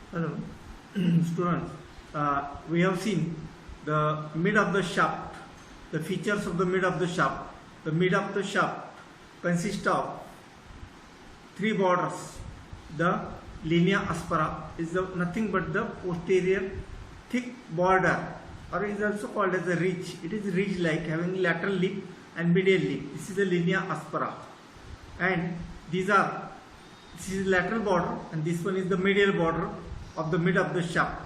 Hello, students. We have seen the mid of the shaft, the features of the mid of the shaft. The mid of the shaft consists of three borders. The linea aspera is nothing but the posterior thick border, or is also called as a ridge. It is ridge-like, having lateral lip and medial lip. This is the linea aspera, and this is lateral border, and this one is the medial border of the mid of the shaft.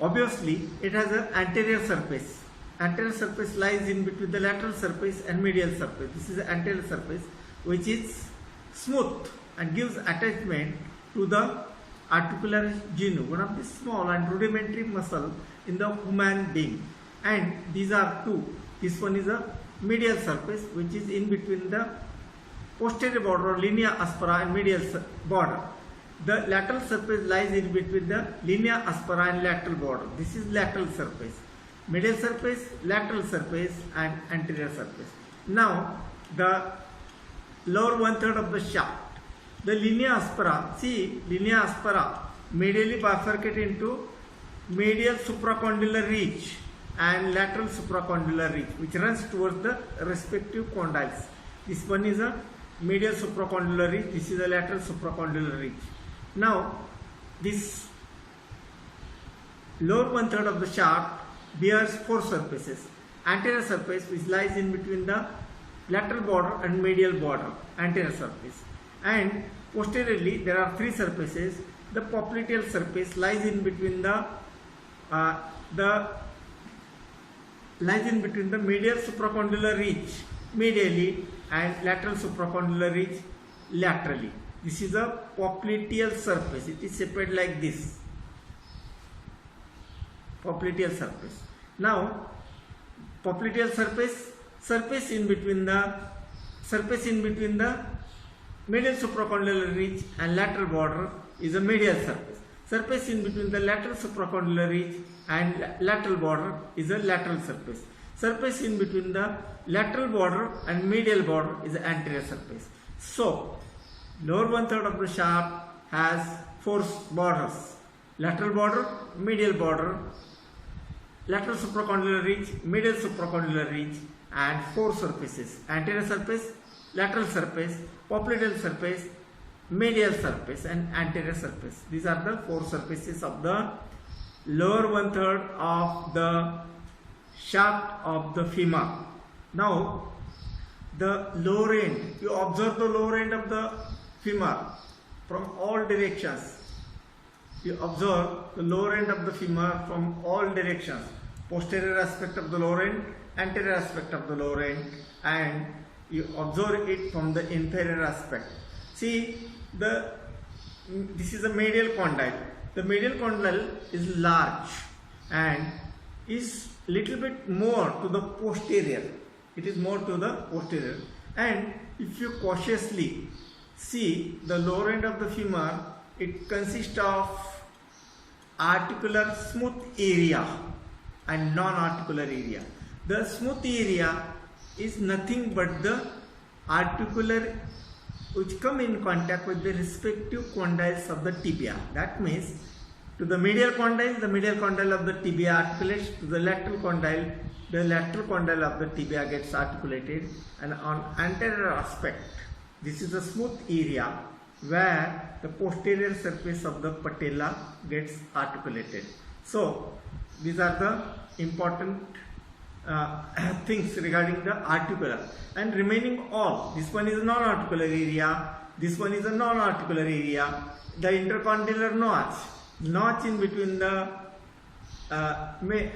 Obviously, it has an anterior surface. Anterior surface lies in between the lateral surface and medial surface. This is the anterior surface, which is smooth and gives attachment to the articularis genu, one of the small and rudimentary muscle in the human being. And these are two. This one is a medial surface, which is in between the posterior border, linea aspera, and medial border. The lateral surface lies in between the linea aspera and lateral border. This is lateral surface. Medial surface, lateral surface, and anterior surface. Now, the lower one-third of the shaft. The linea aspera, see, linea aspera medially bifurcated into medial supracondylar ridge and lateral supracondylar ridge, which runs towards the respective condyles. This one is a medial supracondylar ridge, this is a lateral supracondylar ridge. Now, this lower one-third of the shaft bears four surfaces. Anterior surface, which lies in between the lateral border and medial border, anterior surface. And posteriorly, there are three surfaces. The popliteal surface lies in between the medial supracondylar ridge medially and lateral supracondylar ridge laterally. This is a popliteal surface. It is separated like this. Popliteal surface. Now, popliteal surface in between the medial supracondylar ridge and lateral border is a medial surface. Surface in between the lateral supracondylar ridge and lateral border is a lateral surface. Surface in between the lateral border and medial border is the anterior surface. So, lower one-third of the shaft has four borders: lateral border, medial border, lateral supracondylar ridge, medial supracondylar ridge, and four surfaces: anterior surface, lateral surface, popliteal surface, medial surface, and anterior surface. These are the four surfaces of the lower one-third of the shaft of the femur. Now, the lower end, you observe the lower end of the femur from all directions. You observe the lower end of the femur from all directions. Posterior aspect of the lower end, anterior aspect of the lower end, and you observe it from the inferior aspect. See, this is a medial condyle. The medial condyle is large and is little bit more to the posterior. It is more to the posterior. And if you cautiously see the lower end of the femur, it consists of articular smooth area and non-articular area. The smooth area is nothing but the articular which come in contact with the respective condyles of the tibia. That means, to the medial condyle of the tibia articulates, to the lateral condyle of the tibia gets articulated, and on anterior aspect, this is a smooth area where the posterior surface of the patella gets articulated. So, these are the important things regarding the articular, and remaining all, this one is a non-articular area, this one is a non-articular area. The intercondylar notch in between the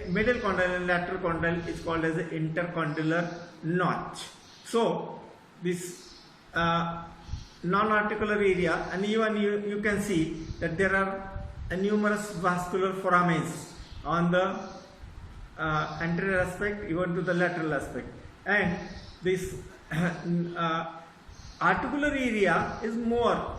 medial condyle and lateral condyle is called as the intercondylar notch. So, this non-articular area, and even you can see that there are numerous vascular foramens on the anterior aspect, even to the lateral aspect, and this articular area is more,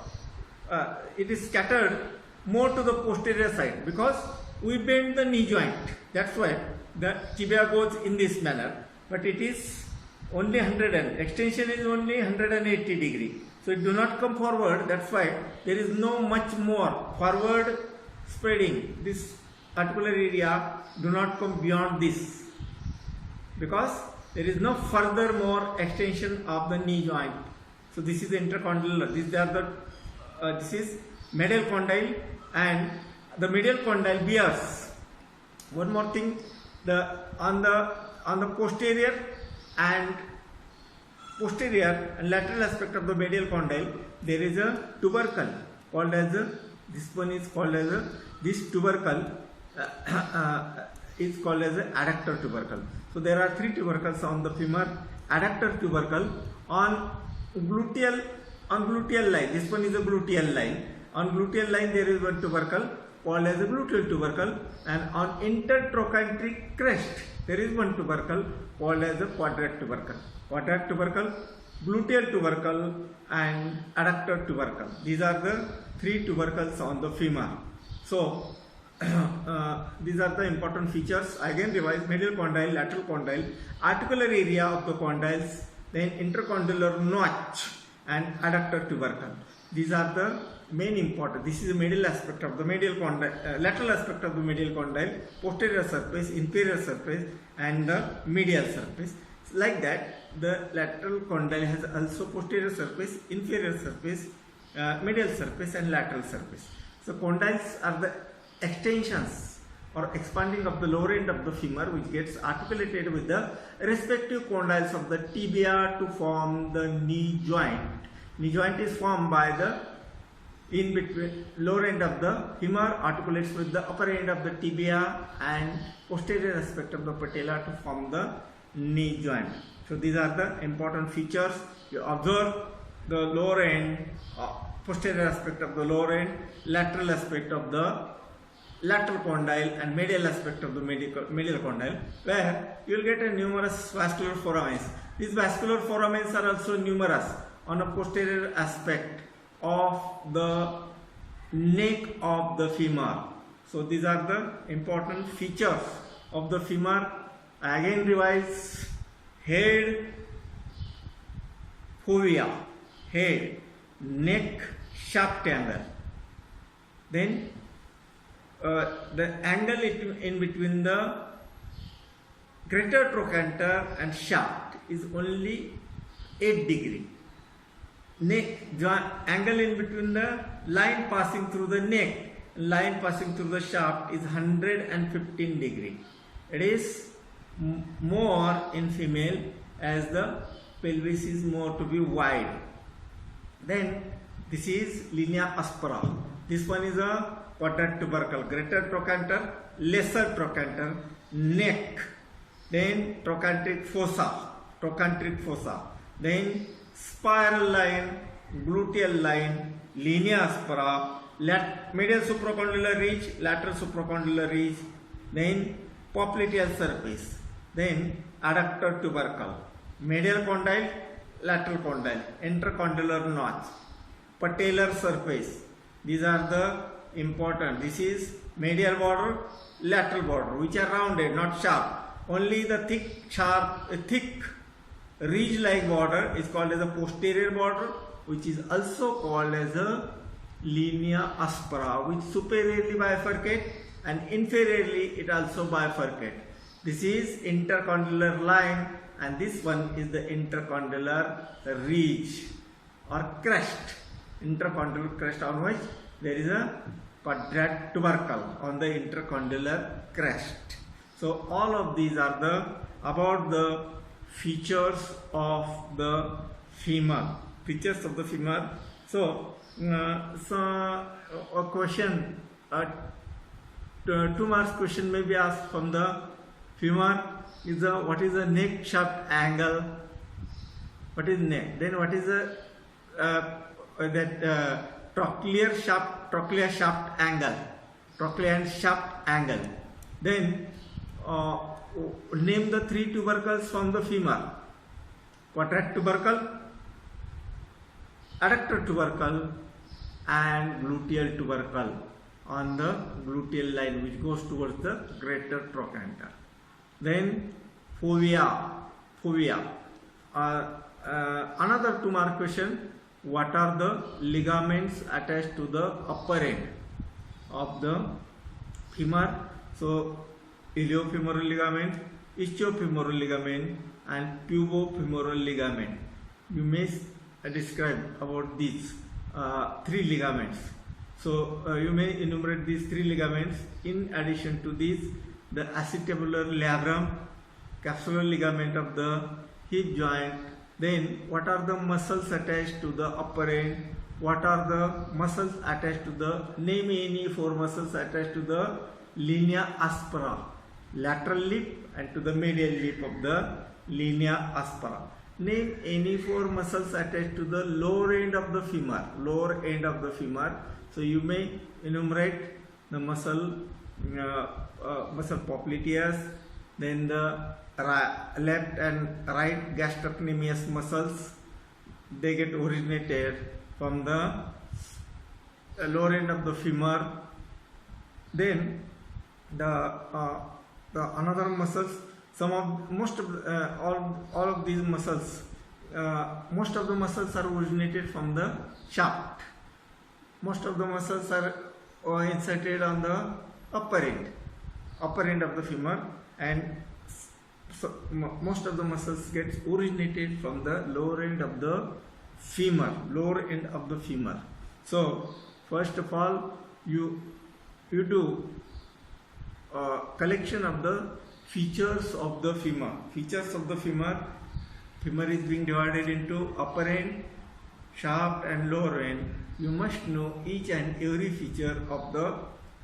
it is scattered more to the posterior side, because we bend the knee joint. That's why the tibia goes in this manner, but it is only extension is only 180 degree. So it do not come forward. That's why there is no much more forward spreading. This articular area do not come beyond this, because there is no further more extension of the knee joint. So this is the intercondylar. This is medial condyle, and the medial condyle bears. One more thing, on the posterior and lateral aspect of the medial condyle, there is a tubercle called as this tubercle is called as a adductor tubercle. So there are three tubercles on the femur. Adductor tubercle on gluteal line. This one is a gluteal line. On gluteal line there is one tubercle called as a gluteal tubercle, and on intertrochanteric crest there is one tubercle called as a quadrate tubercle. Quadrate tubercle, gluteal tubercle, and adductor tubercle. These are the three tubercles on the femur. So these are the important features. Again revise: medial condyle, lateral condyle, articular area of the condyles, then intercondylar notch, and adductor tubercle. These are the main important. This is the medial aspect of the medial condyle, lateral aspect of the medial condyle, posterior surface, inferior surface, and the medial surface. Like that, the lateral condyle has also posterior surface, inferior surface, medial surface, and lateral surface. So condyles are the extensions or expanding of the lower end of the femur, which gets articulated with the respective condyles of the tibia to form the knee joint. Knee joint is formed by the in between lower end of the femur articulates with the upper end of the tibia and posterior aspect of the patella to form the knee joint. So these are the important features. You observe the lower end, posterior aspect of the lower end, lateral aspect of the lateral condyle, and medial aspect of the medial condyle, where you will get a numerous vascular foramens. These vascular foramens are also numerous on a posterior aspect of the neck of the femur. So these are the important features of the femur. Again revise: head, fovea, head, neck, shaft angle. Then the angle in between the greater trochanter and shaft is only 8 degree. Neck angle in between the line passing through the neck, line passing through the shaft is 115 degree. It is more in female as the pelvis is more to be wide. Then this is linea aspera. This one is a quadrate tubercle, greater trochanter, lesser trochanter, neck, then trochanteric fossa, then spiral line, gluteal line, linea aspera, medial supracondylar ridge, lateral supracondylar ridge, then popliteal surface, then adductor tubercle, medial condyle, lateral condyle, intercondylar notch, patellar surface. These are the important. This is medial border, lateral border, which are rounded, not sharp. Only the thick ridge-like border is called as a posterior border, which is also called as a linea aspera, which superiorly bifurcate and inferiorly it also bifurcate. This is intercondylar line, and this one is the intercondylar ridge or crest. Intercondylar crest on which there is a quadrate tubercle on the intercondylar crest. So all of these are about the features of the femur. So a question, 2 marks question may be asked from the femur is what is the neck shaft angle? What is neck? Then what is the trochlear shaft angle? Trochlear and shaft angle. Then name the 3 tubercles from the femur: quadrate tubercle, adductor tubercle, and gluteal tubercle on the gluteal line, which goes towards the greater trochanter. Then fovea. Another 2 mark question: what are the ligaments attached to the upper end of the femur. So iliofemoral ligament, ischiofemoral ligament and pubofemoral ligament. You may describe about these three ligaments. So you may enumerate these three ligaments. In addition to these, the acetabular labrum, capsular ligament of the hip joint. Then what are the muscles attached to the upper end? What are the muscles attached to the, name any four muscles attached to the linea aspera, lateral lip and to the medial lip of the linea aspera. Name any four muscles attached to the lower end of the femur, lower end of the femur. So you may enumerate the muscle popliteus, then the left and right gastrocnemius muscles. They get originated from the lower end of the femur. Then the another muscles, all of these muscles, most of the muscles are originated from the shaft. Most of the muscles are inserted on the upper end of the femur, and so most of the muscles get originated from the lower end of the femur, So first of all, you do collection of the features of the femur. Femur is being divided into upper end, shaft and lower end. You must know each and every feature of the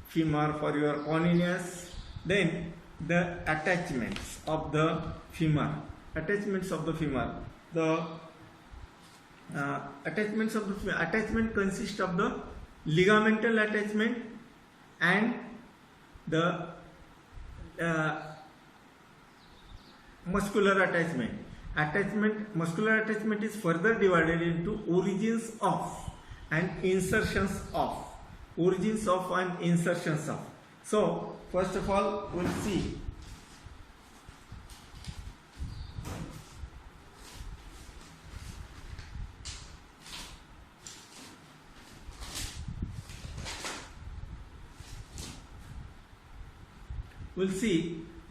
femur for your convenience. Then the attachments of the femur. The attachment consists of the ligamental attachment and the muscular attachment. Muscular attachment is further divided into origins of and insertions of. So first of all, we'll see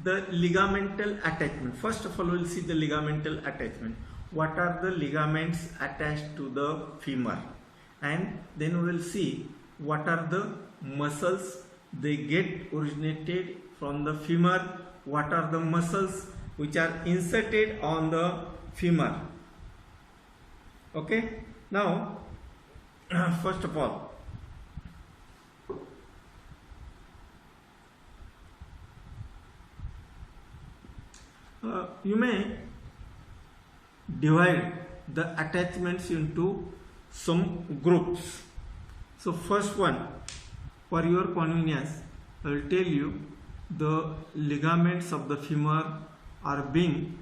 the ligamental attachment. First of all, we'll see the ligamental attachment. What are the ligaments attached to the femur? And then we will see what are the muscles they get originated from the femur. What are the muscles which are inserted on the femur? Okay. Now, first of all, you may divide the attachments into some groups. So first one, for your convenience, I will tell you the ligaments of the femur are being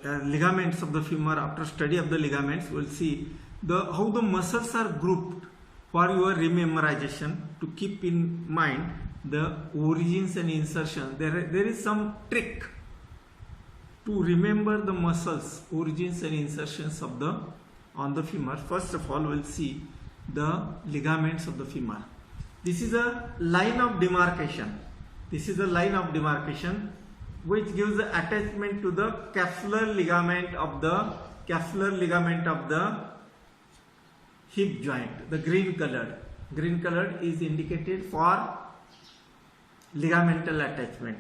ligaments of the femur. After study of the ligaments, we will see how the muscles are grouped for your rememorization. To keep in mind the origins and insertion, there is some trick to remember the muscles, origins and insertions of on the femur. First of all, we'll see the ligaments of the femur. This is a line of demarcation. Which gives the attachment to the capsular ligament of the hip joint. The green colored is indicated for ligamental attachment.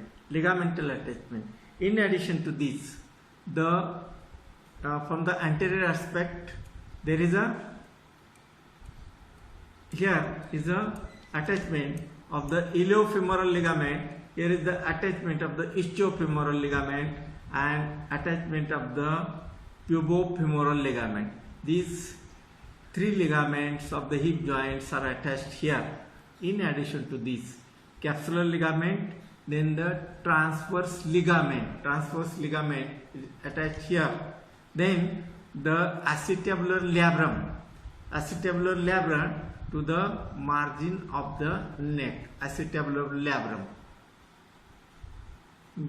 In addition to this, from the anterior aspect, there is here is a attachment of the iliofemoral ligament. Here is the attachment of the ischiofemoral ligament and attachment of the pubofemoral ligament. These three ligaments of the hip joints are attached here. In addition to this, capsular ligament, then the transverse ligament is attached here. Then the acetabular labrum to the margin of the neck. Acetabular labrum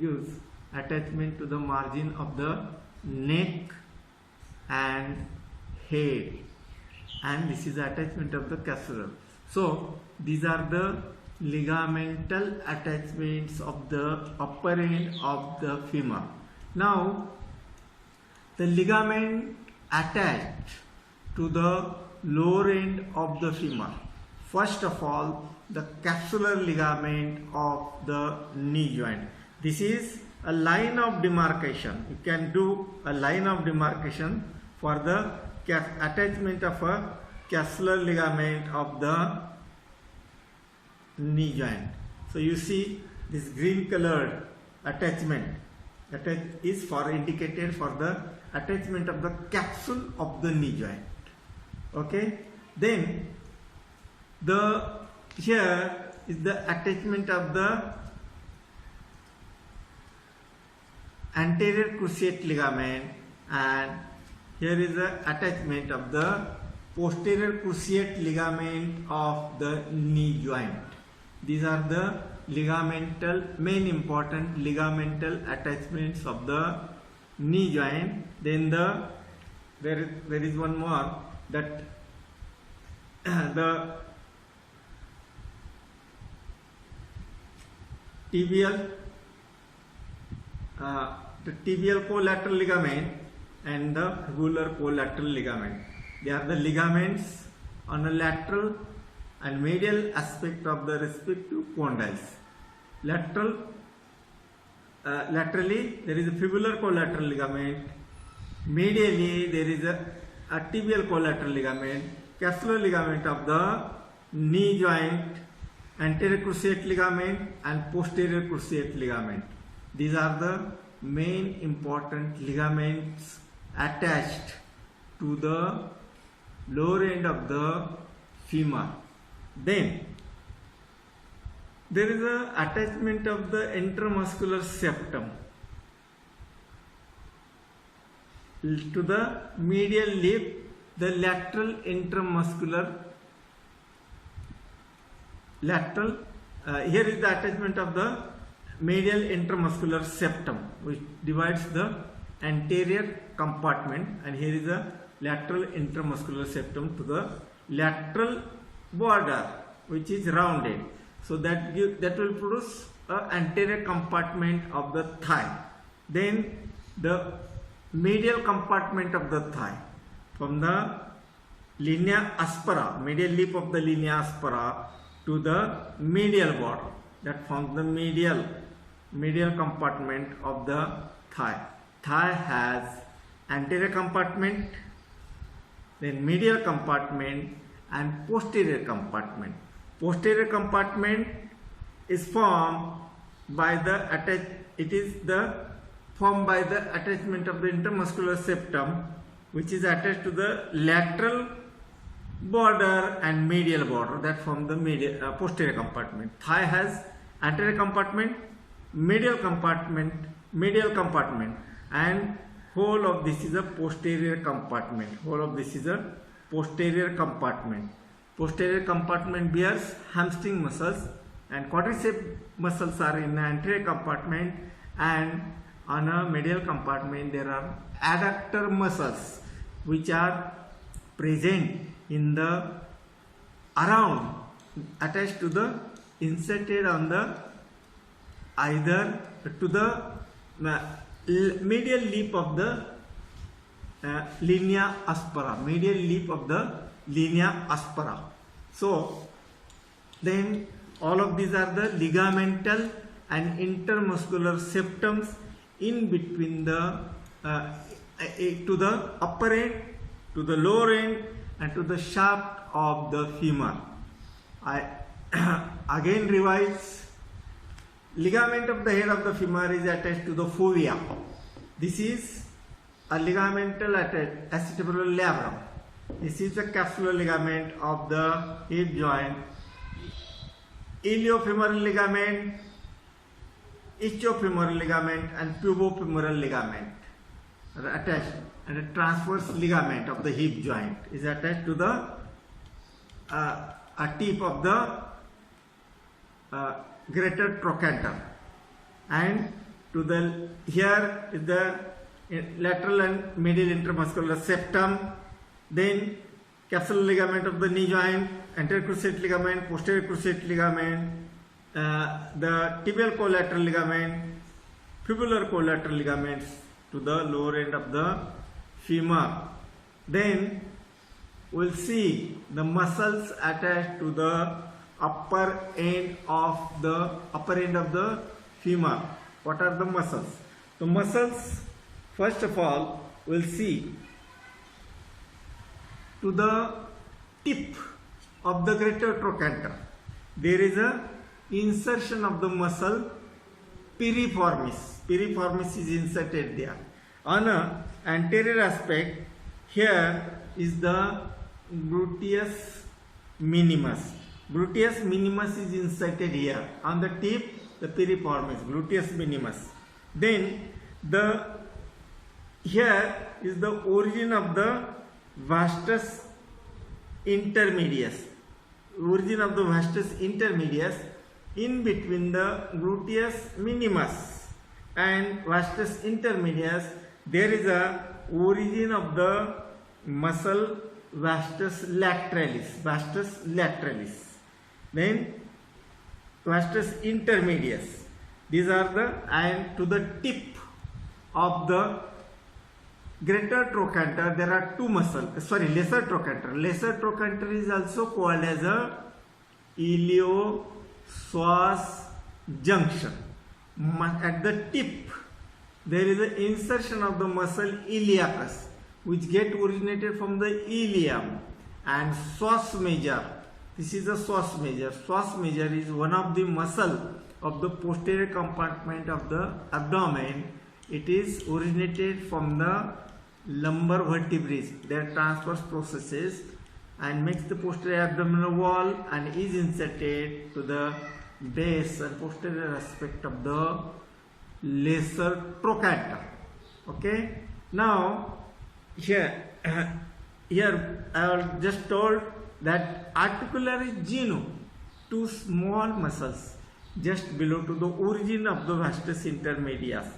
gives attachment to the margin of the neck and head. and this is the attachment of the capsular. So these are the ligamental attachments of the upper end of the femur. Now the ligament attached to the lower end of the femur. First of all, the capsular ligament of the knee joint. This is a line of demarcation. You can do a line of demarcation for the attachment of a capsular ligament of the knee joint. So you see this green colored attachment that is for indicated for the attachment of the capsule of the knee joint. Okay, then here is the attachment of the anterior cruciate ligament, and here is the attachment of the posterior cruciate ligament of the knee joint. These are the main important ligamental attachments of the knee joint. Then there is one more, that the tibial collateral ligament and the fibular collateral ligament. They are the ligaments on a lateral and medial aspect of the respective condyles. Laterally there is a fibular collateral ligament. Medially there is a tibial collateral ligament, capsular ligament of the knee joint, anterior cruciate ligament and posterior cruciate ligament. These are the main important ligaments attached to the lower end of the femur. Then there is a attachment of the intramuscular septum to the medial lip, the lateral intramuscular here is the attachment of the medial intramuscular septum, which divides the anterior compartment, and here is the lateral intramuscular septum to the lateral border, which is rounded. So that will produce an anterior compartment of the thigh. Then the medial compartment of the thigh, from the linea aspera, medial lip of the linea aspera to the medial border, that forms the medial compartment of the thigh. Thigh has anterior compartment, then medial compartment and posterior compartment. Posterior compartment is formed by the attachment of the intramuscular septum, which is attached to the lateral border and medial border, that form the posterior compartment. Thigh has anterior compartment, medial compartment, and whole of this is a posterior compartment. Posterior compartment bears hamstring muscles, and quadriceps muscles are in the anterior compartment, and on a medial compartment there are adductor muscles which are present in the around, attached to the, inserted on the either to the medial lip of the linea aspera, So then all of these are the ligamental and intermuscular septums in between the to the upper end, to the lower end, and to the shaft of the femur. I again revise. Ligament of the head of the femur is attached to the fovea. This is a ligamental acetabular labrum. This is the capsular ligament of the hip joint. Iliofemoral ligament, ischofemoral ligament, and pubofemoral ligament are attached, and a transverse ligament of the hip joint is attached to the tip of the greater trochanter, and to the here is the lateral and medial intramuscular septum. Then capsular ligament of the knee joint, anterior cruciate ligament, posterior cruciate ligament, the tibial collateral ligament, fibular collateral ligaments to the lower end of the femur. Then we'll see the muscles attached to the upper end of the femur. What are the muscles? The muscles, first of all, we'll see to the tip of the greater trochanter. There is a insertion of the muscle piriformis. Piriformis is inserted there. On an anterior aspect, here is the gluteus minimus. Gluteus minimus is inserted here. On the tip, the piriformis, gluteus minimus. Then here is the origin of the vastus intermedius. Origin of the vastus intermedius. In between the gluteus minimus and vastus intermedius, there is a origin of the muscle vastus lateralis. Vastus lateralis. Then vastus intermedius. These are and to the tip of the greater trochanter there are two muscles. Lesser trochanter. Lesser trochanter is also called as a iliopsoas junction. At the tip there is an insertion of the muscle iliacus, which get originated from the ilium, and psoas major. This is the psoas major. Psoas major is one of the muscle of the posterior compartment of the abdomen. It is originated from the lumbar vertebrae, their transverse processes, and makes the posterior abdominal wall and is inserted to the base and posterior aspect of the lesser trochanter. Okay. Now here I have just told that articularis genu, two small muscles just below to the origin of the vastus intermedialis.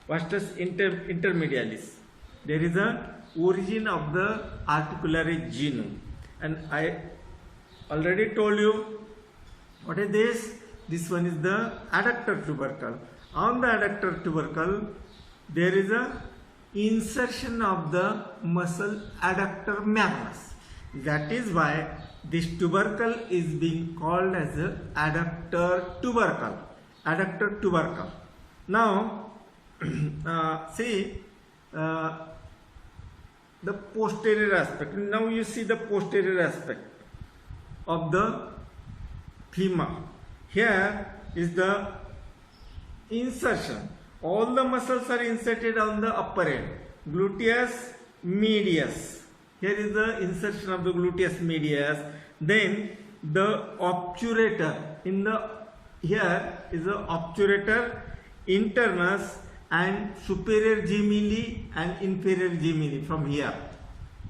Vastus intermedialis. There is a origin of the articularis genu, and I already told you what is this. This one is the adductor tubercle. On the adductor tubercle, there is a insertion of the muscle adductor magnus. That is why this tubercle is being called as a adductor tubercle. Adductor tubercle. Now, see the posterior aspect. Now you see the posterior aspect of the femur. Here is the insertion. All the muscles are inserted on the upper end. Gluteus medius. Here is the insertion of the gluteus medius. Then the obturator. Here is the obturator internus and superior gemini and inferior gemini from here.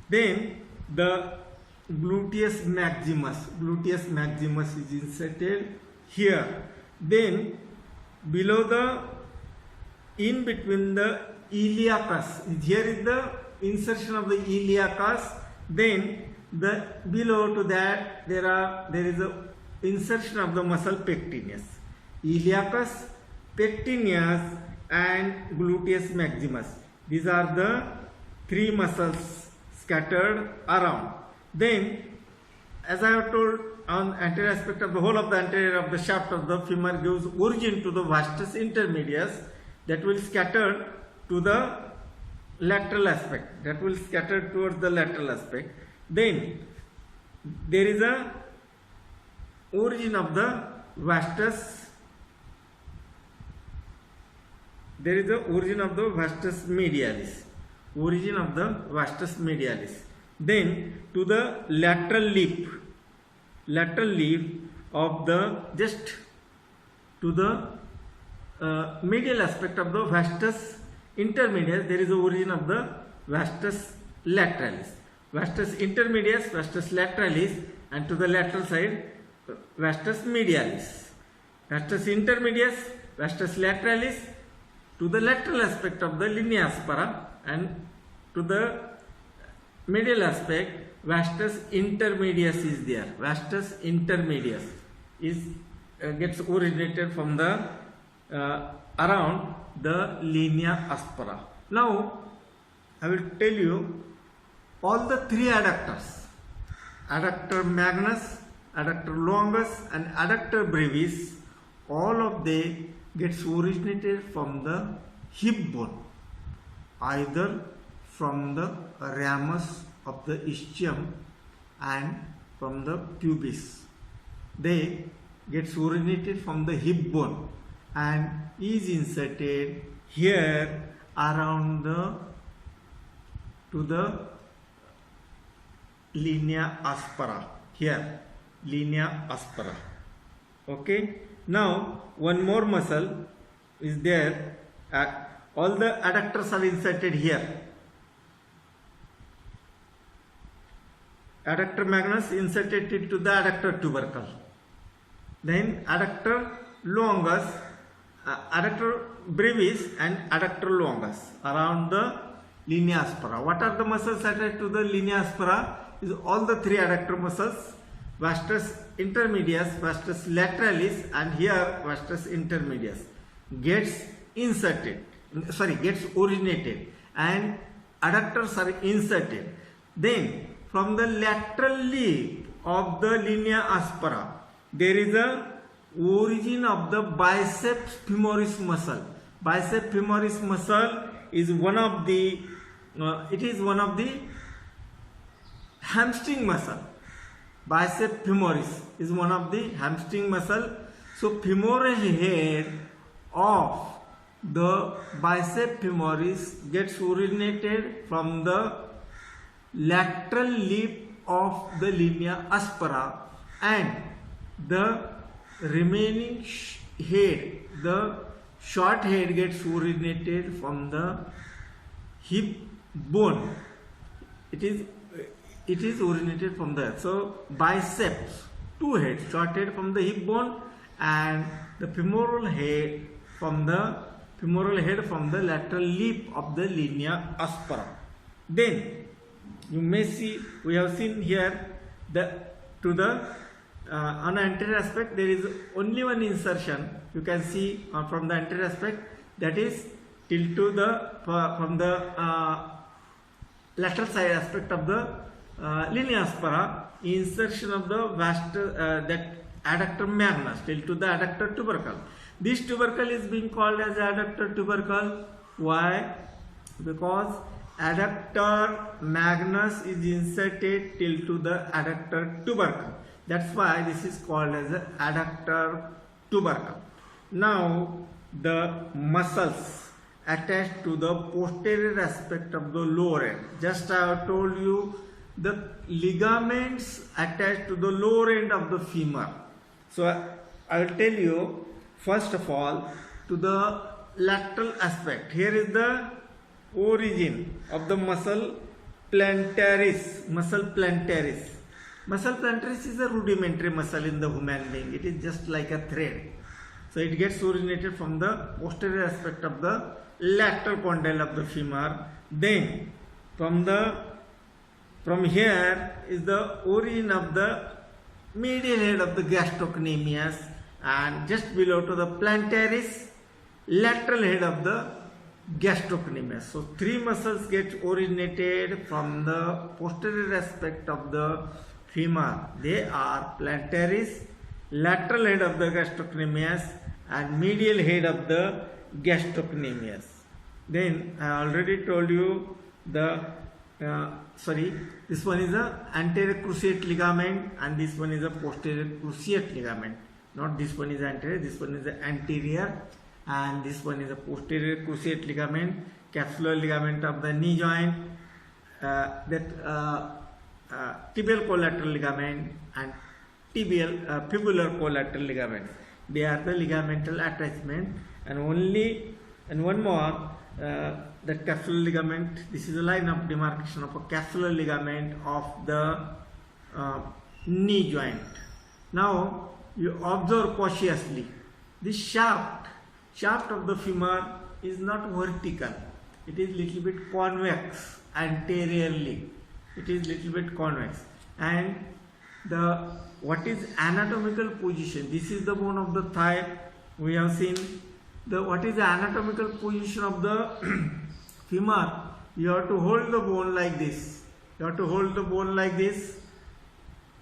Then the gluteus maximus. Gluteus maximus is inserted here. Then below in between the iliacus, here is the insertion of the iliacus. Then below to that there is a insertion of the muscle pectineus. Iliacus, pectineus and gluteus maximus. These are the three muscles scattered around. Then, as I have told, on anterior aspect of the whole of the anterior of the shaft of the femur gives origin to the vastus intermedius, that will scatter to the lateral aspect. That will scatter towards the lateral aspect. Then there is a origin of the vastus. There is the origin of the vastus medialis. Origin of the vastus medialis. Then to the lateral leaf. Lateral leaf of the just to the medial aspect of the vastus intermedius, there is the origin of the vastus lateralis. Vastus intermedius, vastus lateralis, and to the lateral side vastus medialis. Vastus intermedius, vastus lateralis, to the lateral aspect of the linea aspera, and to the medial aspect vastus intermedius is there. Vastus intermedius is gets originated from the around the linea aspera. Now I will tell you all the three adductors: adductor magnus, adductor longus, and adductor brevis. All of they gets originated from the hip bone, either from the ramus of the ischium and from the pubis. They gets originated from the hip bone and is inserted here around to the linea aspera. Here, linea aspera. Okay. Now one more muscle is there. All the adductors are inserted here. Adductor magnus inserted into the adductor tubercle. Then adductor longus, adductor brevis, and adductor longus around the linea aspera. What are the muscles attached to the linea aspera? Is all the three adductor muscles: vastus intermedius, vastus lateralis, and here vastus intermedius gets originated, and adductors are inserted. Then from the lateral lip of the linea aspera, there is a origin of the biceps femoris muscle. Biceps femoris muscle is one of the hamstring muscle. Bicep femoris is one of the hamstring muscle. So femoral head of the bicep femoris gets originated from the lateral lip of the linea aspera, and the remaining head, the short head, gets originated from the hip bone. It is originated from there. So biceps, two heads, short head from the hip bone and the femoral head from the lateral lip of the linea aspera. Then you may see, we have seen here on the anterior aspect there is only one insertion. You can see from the anterior aspect, that is till to the from the lateral side aspect of the linea aspera, insertion of the that adductor magnus till to the adductor tubercle. This tubercle is being called as adductor tubercle. Why? Because adductor magnus is inserted till to the adductor tubercle. That's why this is called as the adductor tubercle. Now the muscles attached to the posterior aspect of the lower end. Just I have told you the ligaments attached to the lower end of the femur. So I will tell you first of all to the lateral aspect. Here is the origin of the muscle plantaris. Muscle plantaris. Muscle plantaris is a rudimentary muscle in the human being. It is just like a thread. So it gets originated from the posterior aspect of the lateral condyle of the femur. Then from here is the origin of the medial head of the gastrocnemius, and just below to the plantaris, lateral head of the gastrocnemius. So three muscles get originated from the posterior aspect of the femur. They are plantaris, lateral head of the gastrocnemius, and medial head of the gastrocnemius. Then I already told you this one is the anterior cruciate ligament and this one is a posterior cruciate ligament. Not this one is anterior, this one is the anterior, and this one is a posterior cruciate ligament, capsular ligament of the knee joint, tibial collateral ligament, and fibular collateral ligament. They are the ligamental attachment, and one more, the capsular ligament. This is a line of demarcation of a capsular ligament of the knee joint. Now you observe cautiously. This shaft of the femur is not vertical. It is little bit convex anteriorly. it is little bit convex. And the what is anatomical position? This is the bone of the thigh. We have seen the what is the anatomical position of the femur. You have to hold the bone like this. You have to hold the bone like this.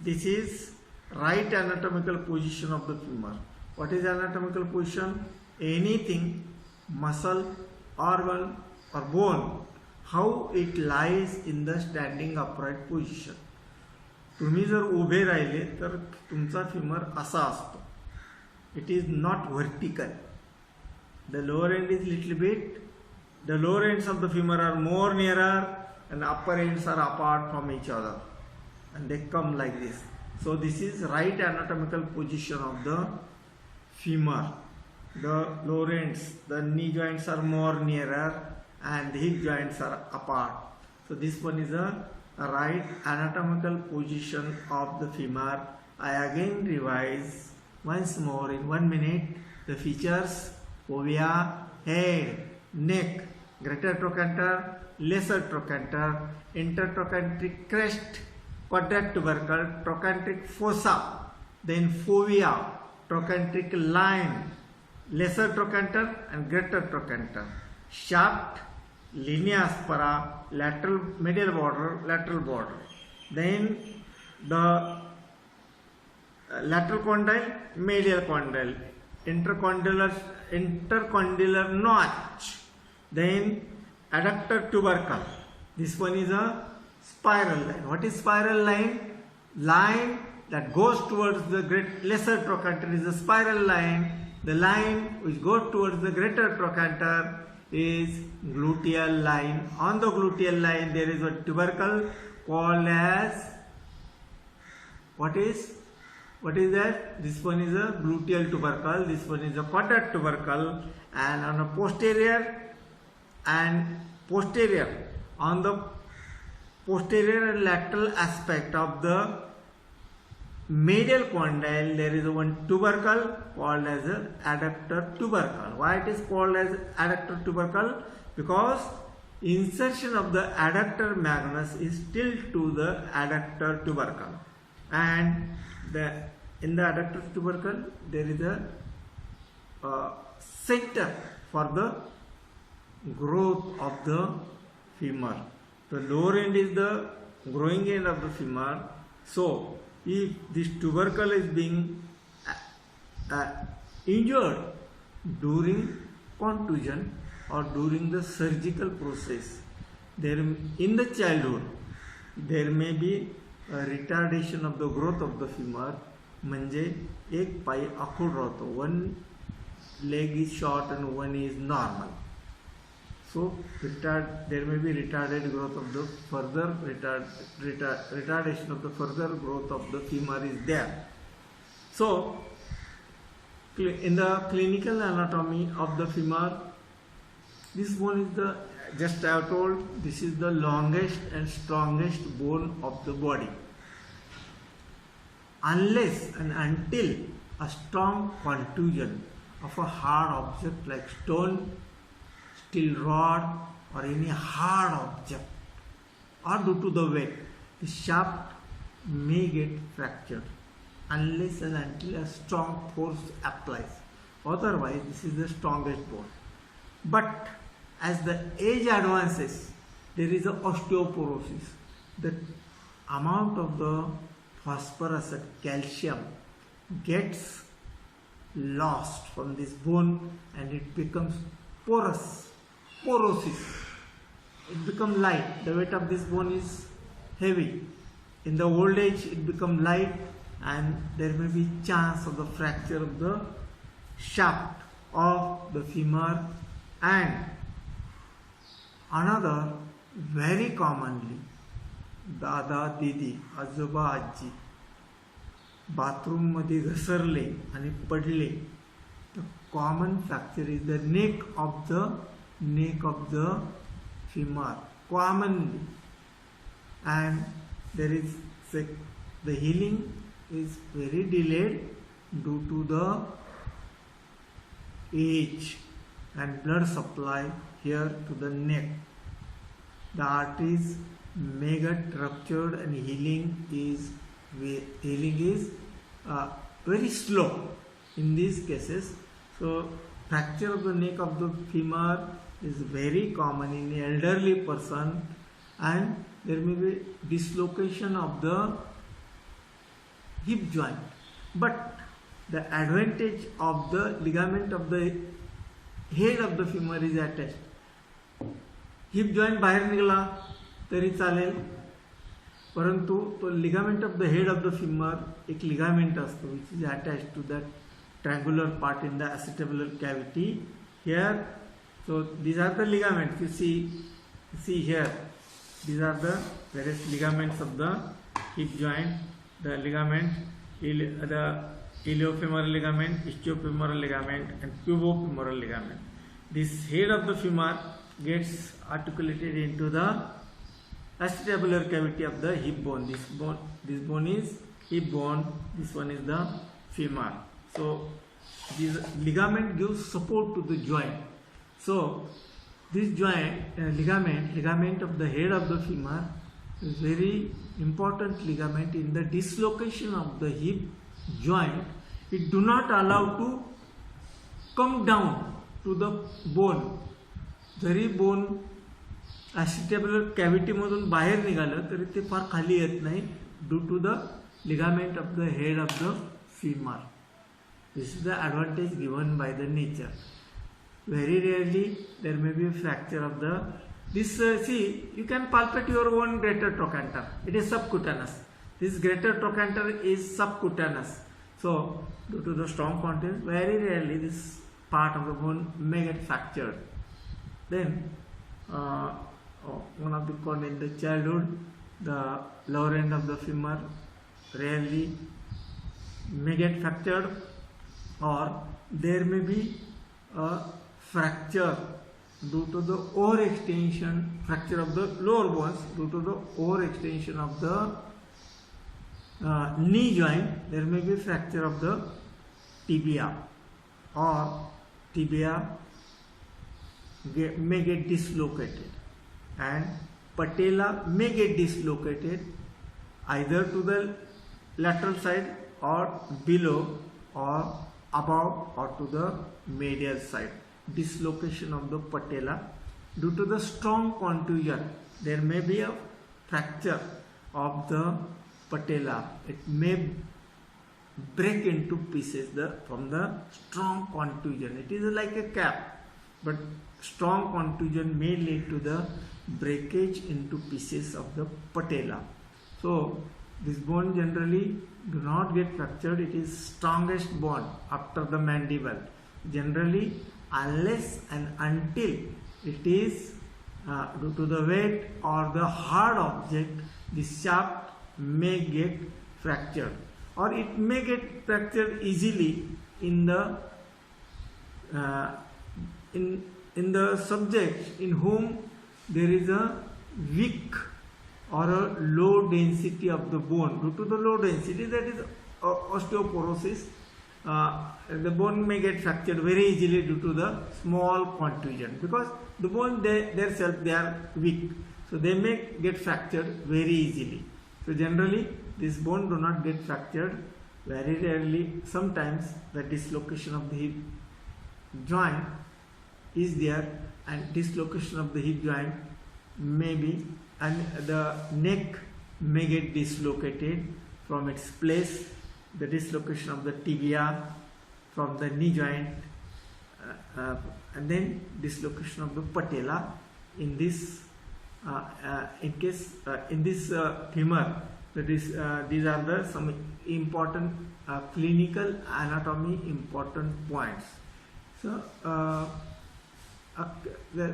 This is right anatomical position of the femur. What is anatomical position? Anything, muscle, organ or bone, how it lies in the standing upright position. तुम्ही जर उभे राहिले तर तुमचा femur असा असतो. It is not vertical. The lower end is little bit. The lower ends of the femur are more nearer and upper ends are apart from each other, and they come like this. So this is right anatomical position of the femur. The lower ends, the knee joints are more nearer and the hip joints are apart. So this one is a right anatomical position of the femur. I again revise once more in 1 minute the features: fovea, head, neck, greater trochanter, lesser trochanter, intertrochanteric crest, quadrate tubercle, trochanteric fossa, then fovea, trochanteric line, lesser trochanter and greater trochanter, shaft, linea aspera, lateral medial border, lateral border, then the lateral condyle, medial condyle, intercondylar notch, then adductor tubercle. This one is a spiral line. What is spiral line? Line that goes towards the lesser trochanter is a spiral line. The line which goes towards the greater trochanter is gluteal line. On the gluteal line there is a tubercle called as what is that? This one is a gluteal tubercle, this one is a quadrate tubercle, and on a posterior on the posterior and lateral aspect of the medial condyle there is one tubercle called as a adductor tubercle. Why it is called as adductor tubercle? Because insertion of the adductor magnus is still to the adductor tubercle, and in the adductor tubercle there is a center for the growth of the femur. The lower end is the growing end of the femur. So if this tubercle is being injured during contusion or during the surgical process, in the childhood there may be a retardation of the growth of the femur. म्हणजे एक पाय आखूड राहतो, one leg is short and one is normal. So there may be retarded growth of the further retardation of the further growth of the femur is there. So in the clinical anatomy of the femur, this bone is the, just I have told, this is the longest and strongest bone of the body. Unless and until a strong contusion of a hard object like stone, steel rod or any hard object, or due to the weight, the shaft may get fractured unless and until a strong force applies. Otherwise, this is the strongest bone. But as the age advances, there is a osteoporosis. The amount of the phosphorus and calcium gets lost from this bone and it becomes porosis. It becomes light. The weight of this bone is heavy. In the old age, it becomes light, and there may be chance of the fracture of the shaft of the femur. And another very commonly, दादा दीदी आजोबा आजी bathroom मध्ये घसरले आणि पडले, the common fracture is the neck of the femur commonly, and there is the healing is very delayed due to the age and blood supply here to the neck. The arteries may get ruptured and healing is very slow in these cases. So fracture of the neck of the femur is very common in elderly person, and there may be dislocation of the hip joint. But the advantage of the ligament of the head of the femur is attached. Hip joint बाहेर निघाला तरी चालेल, परंतु तो ligament of the head of the femur एक ligament असतो which is attach to that triangular part in the acetabullar cavity here. So these are the ligaments you see here. These are the various ligaments of the hip joint. The ligament, the iliofemoral ligament, ischiofemoral ligament, and pubofemoral ligament. This head of the femur gets articulated into the acetabular cavity of the hip bone. This bone is hip bone. This one is the femur. So this ligament gives support to the joint. So this joint ligament of the head of the femur is very important ligament in the dislocation of the hip joint. It do not allow to come down to the bone. जरी bone acetabular cavity मधून बाहेर निघालं तरी ते फार खाली येत नाही due to the ligament of the head of the femur. This is the advantage given by the nature. Very rarely there may be a fracture of the see, you can palpate your own greater trochanter. It is subcutaneous. This greater trochanter is subcutaneous. So due to the strong contents, very rarely this part of the bone may get fractured. Then one of the con in the childhood, the lower end of the femur rarely may get fractured, or there may be a fracture due to the overextension, fracture of the lower bones due to the overextension of the knee joint. There may be fracture of the tibia, or tibia may get dislocated, and patella may get dislocated either to the lateral side or below or above or to the medial side. Dislocation of the patella due to the strong contusion. There may be a fracture of the patella. It may break into pieces from the strong contusion. It is like a cap, but strong contusion may lead to the breakage into pieces of the patella. So this bone generally do not get fractured. It is strongest bone after the mandible. Generally, unless and until it is due to the weight or the hard object, the shaft may get fractured, or it may get fractured easily in the subject in whom there is a weak or a low density of the bone. Due to the low density, that is osteoporosis, the bone may get fractured very easily due to the small contusion, because the bone themselves they are weak, so they may get fractured very easily. So generally this bone do not get fractured. Very rarely, sometimes the dislocation of the hip joint is there, and dislocation of the hip joint may be, and the neck may get dislocated from its place. The dislocation of the tibia from the knee joint, and then dislocation of the patella in this in this femur. That is, these are the some important clinical anatomy important points. So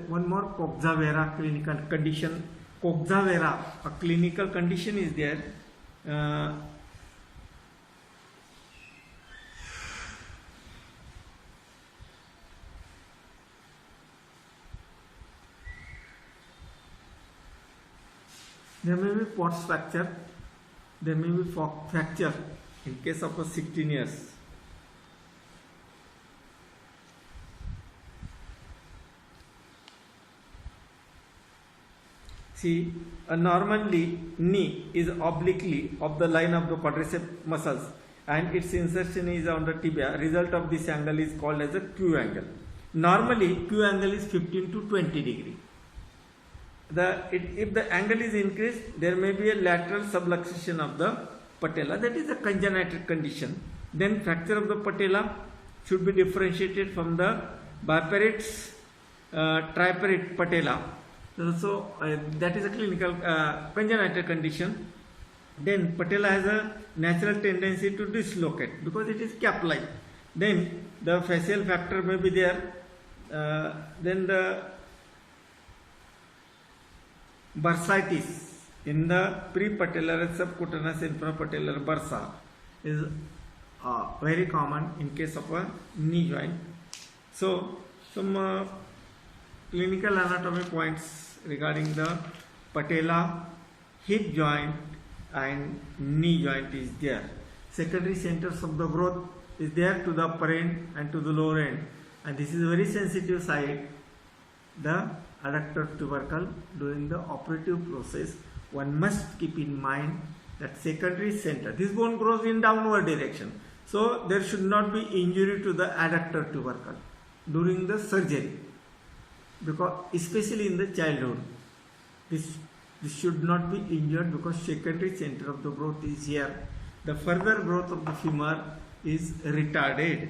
one more Coxa Vara clinical condition. Coxa Vara, a clinical condition is there. There may be Pott's fracture. There may be fracture in case of a 16 years. See, normally knee is obliquely of the line of the quadriceps muscles and its insertion is on the tibia. Result of this angle is called as a Q angle. Normally Q angle is 15 to 20 degree. If the angle is increased, there may be a lateral subluxation of the patella. That is a congenital condition. Then fracture of the patella should be differentiated from the biparate, triparate patella. So that is a clinical congenital condition. Then patella has a natural tendency to dislocate because it is cap-like. Then the fascial factor may be there. Then the bursitis in the prepatellar and subcutaneous infrapatellar bursa is very common in case of a knee joint. So some clinical anatomy points regarding the patella, hip joint and knee joint is there. Secondary centers of the growth is there to the upper end and to the lower end, and this is a very sensitive site, the adductor tubercle. During the operative process, one must keep in mind that secondary center, this bone grows in downward direction, so there should not be injury to the adductor tubercle during the surgery, because especially in the childhood this should not be injured because secondary center of the growth is here. The further growth of the femur is retarded.